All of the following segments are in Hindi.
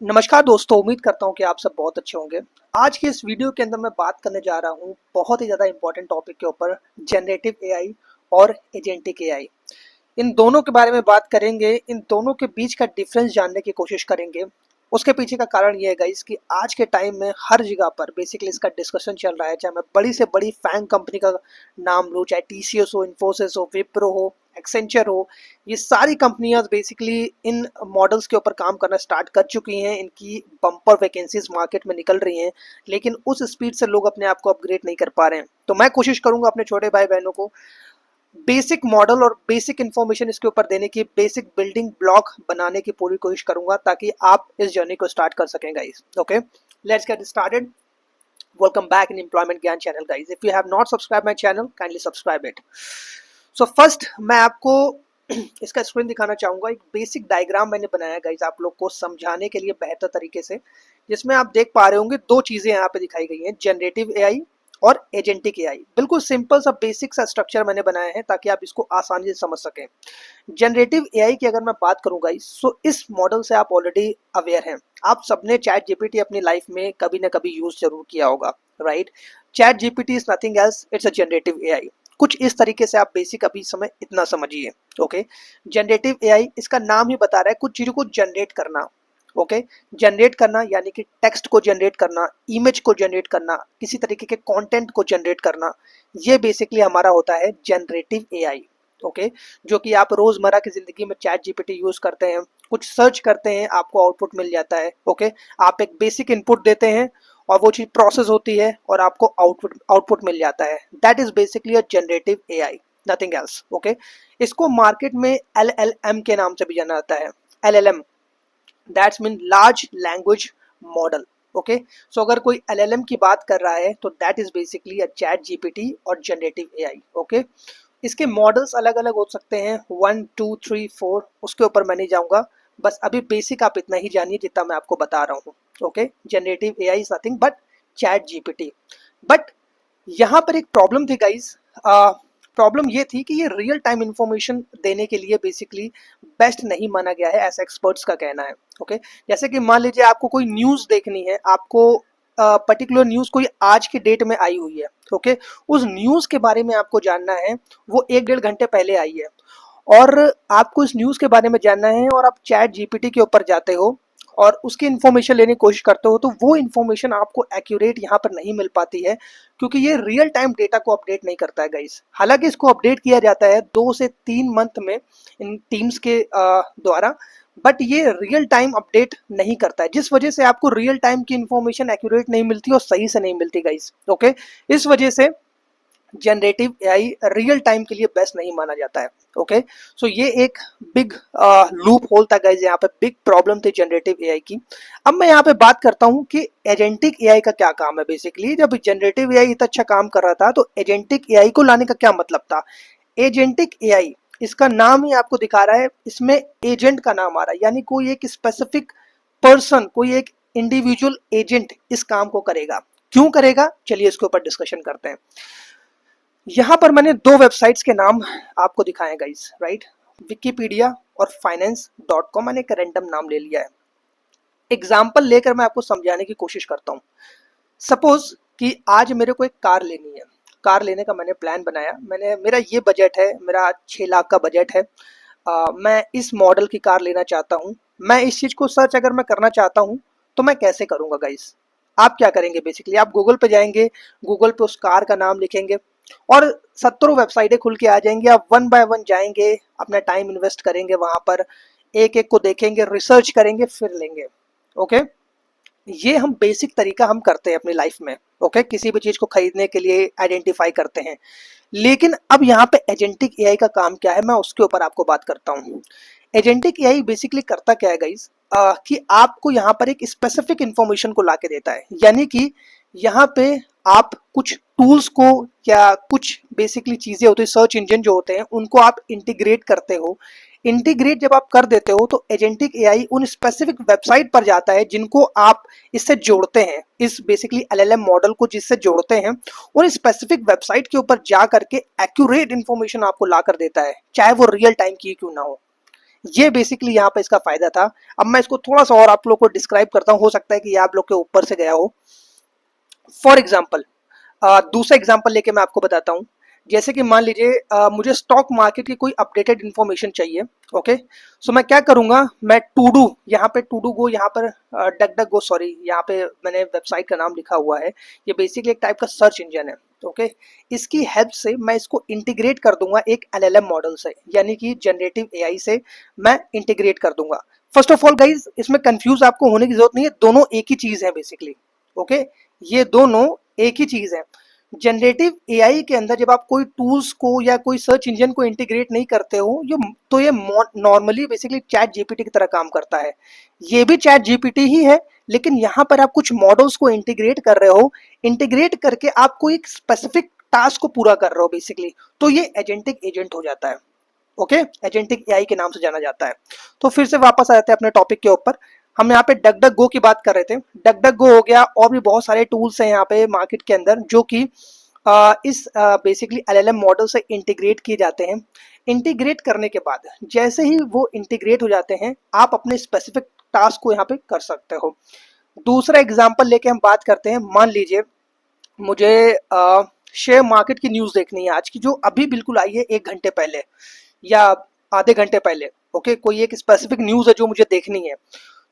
नमस्कार दोस्तों, उम्मीद करता हूँ कि आप सब बहुत अच्छे होंगे। आज की इस वीडियो के अंदर मैं बात करने जा रहा हूँ बहुत ही ज़्यादा इंपॉर्टेंट टॉपिक के ऊपर, जनरेटिव एआई और एजेंटिक एआई। इन दोनों के बारे में बात करेंगे, इन दोनों के बीच का डिफरेंस जानने की कोशिश करेंगे। उसके पीछे का कारण ये है गाइस कि आज के टाइम में हर जगह पर बेसिकली इसका डिस्कशन चल रहा है। चाहे मैं बड़ी से बड़ी फैंग कंपनी का नाम लूँ, चाहे टीसीएस हो, इन्फोसिस हो, विप्रो हो, एक्सेंचर हो, ये सारी कंपनियां बेसिकली इन मॉडल्स के ऊपर काम करना स्टार्ट कर चुकी हैं। इनकी बम्पर वैकेंसीज मार्केट में निकल रही हैं, लेकिन उस स्पीड से लोग अपने आप को अपग्रेड नहीं कर पा रहे हैं। तो मैं कोशिश करूंगा अपने छोटे भाई बहनों को बेसिक मॉडल और बेसिक इन्फॉर्मेशन इसके ऊपर देने की, बेसिक बिल्डिंग ब्लॉक बनाने की पूरी कोशिश करूंगा ताकि आप इस जर्नी को स्टार्ट कर सकें guys. Okay, let's get started. Welcome back in employment Gyan channel guys. If you have not subscribe my channel, kindly subscribe it. So first मैं आपको इसका स्क्रीन दिखाना चाहूंगा। एक बेसिक डायग्राम मैंने बनाया गाइस आप लोग को समझाने के लिए बेहतर तरीके से, जिसमें आप देख पा रहे होंगे दो चीजें यहाँ पे दिखाई गई हैं, जनरेटिव एआई और एजेंटिक एआई। बिल्कुल सिंपल सा बेसिक सा स्ट्रक्चर मैंने बनाया है ताकि आप इसको आसानी से समझ सकें। जनरेटिव एआई की अगर मैं बात करूं गाइस, सो इस मॉडल से आप ऑलरेडी अवेयर हैं। आप सबने चैट जीपीटी अपनी लाइफ में कभी ना कभी यूज जरूर किया होगा, right? Chat GPT is nothing else, it's a generative AI. कुछ इस तरीके से आप बेसिक अभी समय इतना समझिए। ओके, जनरेटिव एआई इसका नाम ही बता रहा है कुछ चीजों को जनरेट करना। ओके, जनरेट करना यानी कि टेक्स्ट को जनरेट करना, इमेज को जनरेट करना, किसी तरीके के कंटेंट को जनरेट करना, ये बेसिकली हमारा होता है जनरेटिव एआई। ओके, जो कि आप रोजमर्रा की जिंदगी में चैट जीपीटी यूज करते हैं, कुछ सर्च करते हैं, आपको आउटपुट मिल जाता है। ओके, आप एक बेसिक इनपुट देते हैं और वो चीज प्रोसेस होती है और आपको आउटपुट आउटपुट मिल जाता है। That is basically a generative AI, nothing else. Okay, इसको मार्केट में एलएलएम के नाम से भी जाना जाता है। LLM that's mean large language model. Okay, so अगर कोई एलएलएम की बात कर रहा है तो that is basically a chat GPT और जनरेटिव एआई। ओके, इसके मॉडल्स अलग अलग हो सकते हैं, 1 2 3 4, उसके ऊपर मैं नहीं जाऊंगा। बस अभी बेसिक आप इतना ही जानिए जितना मैं आपको बता रहा हूँ। Okay, generative AI is nothing but chat GPT. But यहाँ पर एक प्रॉब्लम थी गाइज। प्रॉब्लम ये थी कि ये रियल टाइम इंफॉर्मेशन देने के लिए बेसिकली बेस्ट नहीं माना गया है, ऐसा एक्सपर्ट्स का कहना है। ओके, जैसे कि मान लीजिए आपको कोई न्यूज़ देखनी है, आपको पर्टिकुलर न्यूज़ कोई आज के डेट में आई हुई है। ओके, उस न्यूज़ के बारे में आपको जानना है, वो 1 डेढ़ घंटे पहले आई है और आपको इस न्यूज़ के बारे में जानना है और आप चैट जीपीटी के ऊपर जाते हो और उसकी इन्फॉर्मेशन लेने की कोशिश करते हो, तो वो इन्फॉर्मेशन आपको एक्यूरेट यहाँ पर नहीं मिल पाती है, क्योंकि ये रियल टाइम डेटा को अपडेट नहीं करता है गाइस। हालांकि इसको अपडेट किया जाता है 2 से 3 मंथ में इन टीम्स के द्वारा, बट ये रियल टाइम अपडेट नहीं करता है, जिस वजह से आपको रियल टाइम की इन्फॉर्मेशन एक्यूरेट नहीं मिलती और सही से नहीं मिलती गाइस। ओके, इस वजह से जनरेटिव एआई रियल टाइम के लिए बेस्ट नहीं माना जाता है। ओके, सो ये एक बिग लूप होल था गाइज, यहाँ पे बिग प्रॉब्लम थी जनरेटिव एआई की। अब मैं यहाँ पे बात करता हूँ कि एजेंटिक एआई का क्या काम है। बेसिकली जब जनरेटिव एआई इतना अच्छा काम कर रहा था तो एजेंटिक एआई को लाने का क्या मतलब था। एजेंटिक एआई, इसका नाम ही आपको दिखा रहा है, इसमें एजेंट का नाम आ रहा है, यानी कोई एक स्पेसिफिक पर्सन, कोई एक इंडिविजुअल एजेंट इस काम को करेगा। क्यों करेगा, चलिए इसके ऊपर डिस्कशन करते हैं। यहाँ पर मैंने दो वेबसाइट्स के नाम आपको दिखाए गाइस, राइट? विकिपीडिया और finance.com, मैंने एक रैंडम नाम ले लिया है। एग्जाम्पल लेकर मैं आपको समझाने की कोशिश करता हूँ। सपोज कि आज मेरे को एक कार लेनी है, कार लेने का मैंने प्लान बनाया, मेरा ये बजट है, मेरा 6 लाख का बजट है। मैं इस मॉडल की कार लेना चाहता हूँ। मैं इस चीज़ को सर्च अगर मैं करना चाहता हूँ तो मैं कैसे करूँगा गाइस? आप क्या करेंगे, बेसिकली आप गूगल पे जाएंगे, गूगल पे उस कार का नाम लिखेंगे और 70 वेबसाइटें खुल के आ जाएंगी। आप वन बाय वन जाएंगे, अपना टाइम इन्वेस्ट करेंगे वहां पर, एक एक को देखेंगे, रिसर्च करेंगे, फिर लेंगे। ओके, ये हम बेसिक तरीका हम करते हैं अपनी लाइफ में। ओके, किसी भी चीज को खरीदने के लिए आइडेंटिफाई करते हैं। लेकिन अब यहाँ पे एजेंटिक एआई का काम क्या है, मैं उसके ऊपर आपको बात करता हूँ। एजेंटिक एआई बेसिकली करता क्या है गाइस, कि आपको यहाँ पर एक स्पेसिफिक इंफॉर्मेशन को लाके देता है। यानी कि यहाँ पे आप कुछ टूल्स को या कुछ बेसिकली चीजें होती है, सर्च इंजन जो होते हैं, उनको आप इंटीग्रेट करते हो। इंटीग्रेट जब आप कर देते हो तो एजेंटिक एआई उन स्पेसिफिक वेबसाइट पर जाता है जिनको आप इससे जोड़ते हैं, इस बेसिकली एलएलएम मॉडल को जिससे जोड़ते हैं, उन स्पेसिफिक वेबसाइट के ऊपर जा करके एक्यूरेट इंफॉर्मेशन आपको ला कर देता है, चाहे वो रियल टाइम की क्यों ना हो। ये बेसिकली यहाँ पे इसका फायदा था। अब मैं इसको थोड़ा सा और आप लोग को डिस्क्राइब करता हूँ, हो सकता है कि ये आप लोग के ऊपर से गया हो। फॉर एग्जाम्पल, दूसरा एग्जाम्पल लेके मैं आपको बताता हूँ। जैसे कि मान लीजिए मुझे स्टॉक मार्केट की कोई अपडेटेड इन्फॉर्मेशन चाहिए। ओके, सो मैं क्या करूंगा, मैं टूडू, यहाँ पे टूडू गो, यहाँ पर डक डक गो, सॉरी यहाँ पे मैंने वेबसाइट का नाम लिखा हुआ है। ये बेसिकली एक टाइप का सर्च इंजन है। ओके, इसकी हेल्प से मैं इसको इंटीग्रेट कर दूंगा एक एलएलएम मॉडल से, यानी कि जनरेटिव एआई से मैं इंटीग्रेट कर दूंगा। फर्स्ट ऑफ ऑल गाइज, इसमें कंफ्यूज आपको होने की जरूरत नहीं है, दोनों एक ही चीज है बेसिकली। ओके, ये दोनों एक ही चीज है। जनरेटिव एआई के अंदर जब आप कोई टूल्स को या कोई सर्च इंजन को इंटीग्रेट नहीं करते हो, तो ये नॉर्मली बेसिकली चैट जीपीटी की तरह काम करता है। ये भी चैट जीपीटी ही है, लेकिन यहाँ पर आप कुछ मॉडल्स को इंटीग्रेट कर रहे हो। इंटीग्रेट करके आप कोई एक स्पेसिफिक टास्क को पूरा कर रहे हो बेसिकली, तो ये एजेंटिक एजेंट हो जाता है। ओके, एजेंटिक एआई के नाम से जाना जाता है। तो फिर से वापस आ जाते हैं अपने टॉपिक के ऊपर। हम यहाँ पे डक डक गो की बात कर रहे थे। डक डक गो हो गया, और भी बहुत सारे टूल्स हैं यहाँ पे मार्केट के अंदर जो कि इस बेसिकली एलएलएम मॉडल से इंटीग्रेट किए जाते हैं। इंटीग्रेट करने के बाद जैसे ही वो इंटीग्रेट हो जाते हैं, आप अपने स्पेसिफिक टास्क को यहाँ पे कर सकते हो। दूसरा एग्जाम्पल लेके हम बात करते हैं। मान लीजिए मुझे शेयर मार्केट की न्यूज़ देखनी है आज की, जो अभी बिल्कुल आई है 1 घंटे पहले या आधे घंटे पहले। ओके, कोई एक स्पेसिफिक न्यूज़ है जो मुझे देखनी है।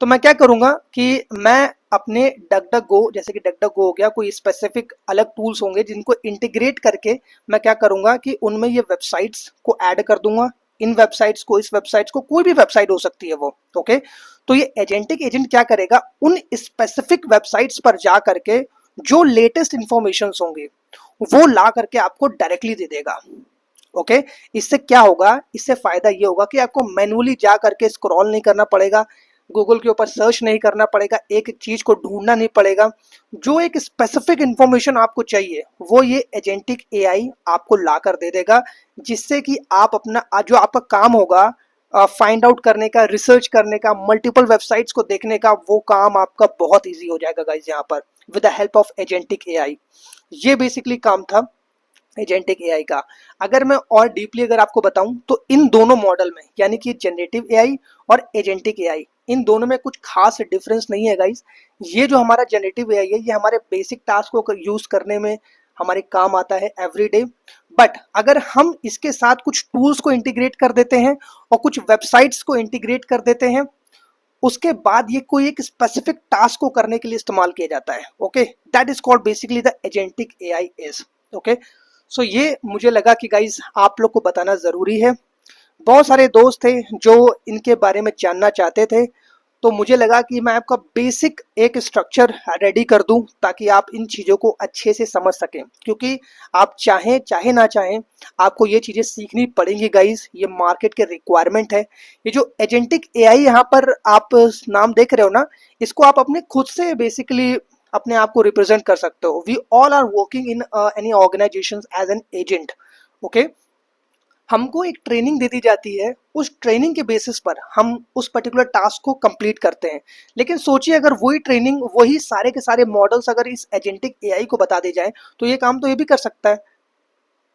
तो मैं क्या करूंगा कि मैं अपने डक डक गो, जैसे कि डक डक गो हो गया, कोई स्पेसिफिक अलग टूल्स होंगे जिनको इंटीग्रेट करके मैं क्या करूंगा कि उनमें ये वेबसाइट्स को ऐड कर दूंगा। इन वेबसाइट्स को, इस वेबसाइट्स को, कोई भी वेबसाइट हो सकती है वो। ओके, तो ये एजेंटिक एजेंट क्या करेगा, उन स्पेसिफिक वेबसाइट्स पर जा करके जो लेटेस्ट इंफॉर्मेशन होंगे वो ला करके आपको डायरेक्टली दे देगा। ओके, इससे क्या होगा, इससे फायदा ये होगा कि आपको मैन्युअली जा करके स्क्रॉल नहीं करना पड़ेगा, गूगल के ऊपर सर्च नहीं करना पड़ेगा, एक चीज को ढूंढना नहीं पड़ेगा। जो एक स्पेसिफिक इंफॉर्मेशन आपको चाहिए वो ये एजेंटिक एआई आपको ला कर दे देगा, जिससे कि आप अपना जो आपका काम होगा फाइंड आउट करने का, रिसर्च करने का, मल्टीपल वेबसाइट्स को देखने का, वो काम आपका बहुत ईजी हो जाएगा गाइज यहाँ पर with the help of agentic AI. ये बेसिकली काम था एजेंटिक एआई का। अगर मैं और डीपली अगर आपको बताऊं तो इन दोनों मॉडल में, यानी कि जनरेटिव एआई और एजेंटिक एआई, इन दोनों में कुछ खास डिफरेंस नहीं है गाइस। ये जो हमारा जनरेटिव एआई है, ये हमारे बेसिक टास्क को यूज करने में हमारे काम आता है एवरीडे। बट अगर हम इसके साथ कुछ टूल्स को इंटीग्रेट कर देते हैं और कुछ वेबसाइट्स को इंटीग्रेट कर देते हैं, उसके बाद ये कोई एक स्पेसिफिक टास्क को करने के लिए इस्तेमाल किया जाता है। Okay, that is called basically the agentic AI is. Okay, so ये मुझे लगा कि गाइज आप लोग को बताना ज़रूरी है। बहुत सारे दोस्त थे जो इनके बारे में जानना चाहते थे, तो मुझे लगा कि मैं आपका बेसिक एक स्ट्रक्चर रेडी कर दूं ताकि आप इन चीज़ों को अच्छे से समझ सकें, क्योंकि आप चाहें चाहे ना चाहें आपको ये चीज़ें सीखनी पड़ेंगी गाइज। ये मार्केट के रिक्वायरमेंट है। ये जो एजेंटिक एआई यहाँ पर आप नाम देख रहे हो ना, इसको आप अपने खुद से बेसिकली अपने आप को रिप्रेजेंट कर सकते हो। We all are working in any organisation as an agent. Okay, हमको एक ट्रेनिंग दे दी जाती है, उस ट्रेनिंग के बेसिस पर हम उस पर्टिकुलर टास्क को कंप्लीट करते हैं। लेकिन सोचिए अगर वही ट्रेनिंग, वही सारे के सारे मॉडल्स अगर इस एजेंटिक एआई को बता दे जाए, तो ये काम तो ये भी कर सकता है।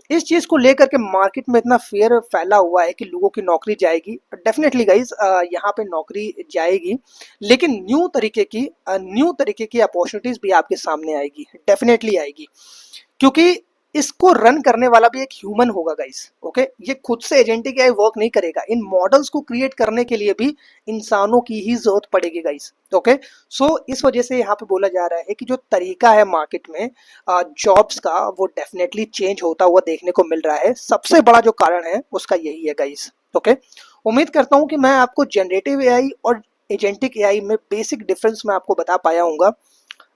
इस चीज को लेकर के मार्केट में इतना फेयर फैला हुआ है कि लोगों की नौकरी जाएगी। डेफिनेटली गाइज यहाँ पे नौकरी जाएगी, लेकिन न्यू तरीके की अपॉर्चुनिटीज भी आपके सामने आएगी, डेफिनेटली आएगी, क्योंकि इसको रन करने वाला भी एक ह्यूमन होगा गाइस। ओके, ये खुद से एजेंटिक एआई वर्क नहीं करेगा। इन मॉडल्स को क्रिएट करने के लिए भी इंसानों की ही जरूरत पड़ेगी गाइस। ओके, सो इस वजह से यहाँ पे बोला जा रहा है कि जो तरीका है मार्केट में जॉब्स का, वो डेफिनेटली चेंज होता हुआ देखने को मिल रहा है। सबसे बड़ा जो कारण है उसका यही है गाइस। ओके, उम्मीद करता हूँ कि मैं आपको जनरेटिव एआई और एजेंटिक एआई में बेसिक डिफरेंस मैं आपको बता पाया हूँ।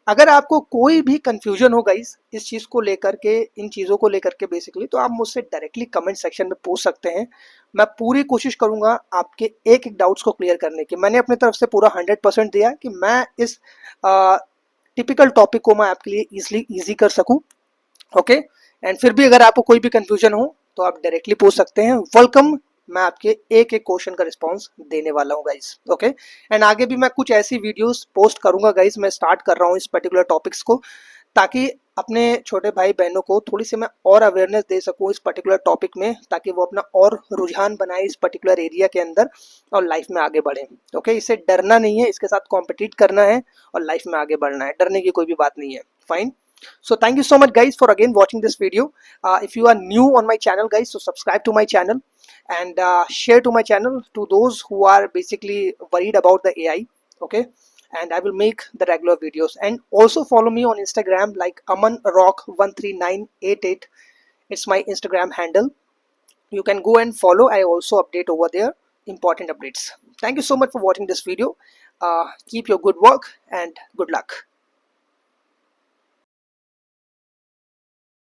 अगर आपको कोई भी कंफ्यूजन हो गाइस इस चीज़ को लेकर के, इन चीज़ों को लेकर के बेसिकली, तो आप मुझसे डायरेक्टली कमेंट सेक्शन में पूछ सकते हैं। मैं पूरी कोशिश करूंगा आपके एक एक डाउट्स को क्लियर करने की। मैंने अपनी तरफ से पूरा 100% दिया कि मैं इस टिपिकल टॉपिक को मैं आपके लिए ईजी कर सकूं। ओके, एंड फिर भी अगर आपको कोई भी कंफ्यूजन हो तो आप डायरेक्टली पूछ सकते हैं। वेलकम, मैं आपके एक एक क्वेश्चन का रिस्पांस देने वाला हूँ गाइस। ओके, एंड आगे भी मैं कुछ ऐसी वीडियोस पोस्ट करूंगा गाइस। मैं स्टार्ट कर रहा हूँ इस पर्टिकुलर टॉपिक्स को, ताकि अपने छोटे भाई बहनों को थोड़ी सी मैं और अवेयरनेस दे सकूं इस पर्टिकुलर टॉपिक में, ताकि वो अपना और रुझान बनाए इस पर्टिकुलर एरिया के अंदर और लाइफ में आगे बढ़े। ओके, इससे डरना नहीं है, इसके साथ कॉम्पिटिट करना है और लाइफ में आगे बढ़ना है, डरने की कोई भी बात नहीं है। Fine. So thank you so much guys for again watching this video. If you are new on my channel guys, so subscribe to my channel and share to my channel to those who are basically worried about the AI. Okay, and I will make the regular videos, and also follow me on Instagram like amanrock13988. It's my Instagram handle. You can go and follow. I also update over there important updates. Thank you so much for watching this video. Keep your good work and good luck.